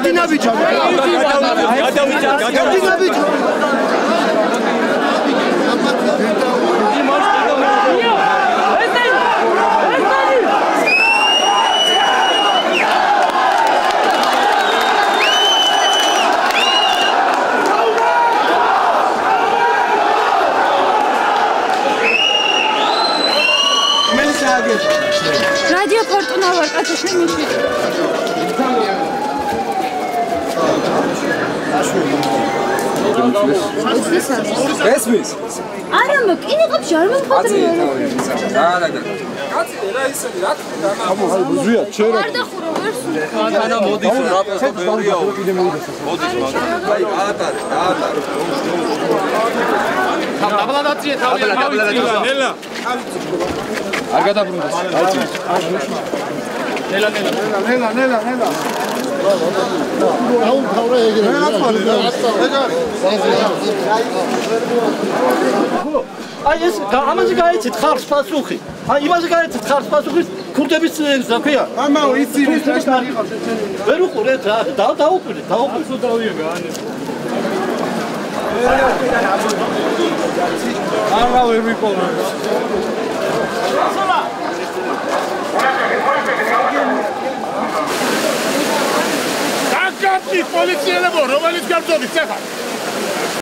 გადინა ბიჭო. გადინა ბიჭო. Radio Fortuna var ateşlemiş. Resmiyiz. Aramık, ini kapı jarmın patırıyor. Buzuya, çeyrek. Nerede kuruyorsun? Ana modisi, rapasa veriyor. Abladatiye tabii. Nela. Argada brundas. Nela. აუ თავრა ეგრე. აი ეს ამაზე გაიცით ხარს პასუხი. აი იმაზე გაიცით ხარს პასუხი ქურდების ზაფია. ამაო იცი ის რა იყავს ეს. ვერ უყურეთ რა, დაუყურეთ. სულ დავიები ანე. არა ვერ ვიყოლა. გაკეთე პოლიციელებო, რომელიც გაბძოლით ახლა.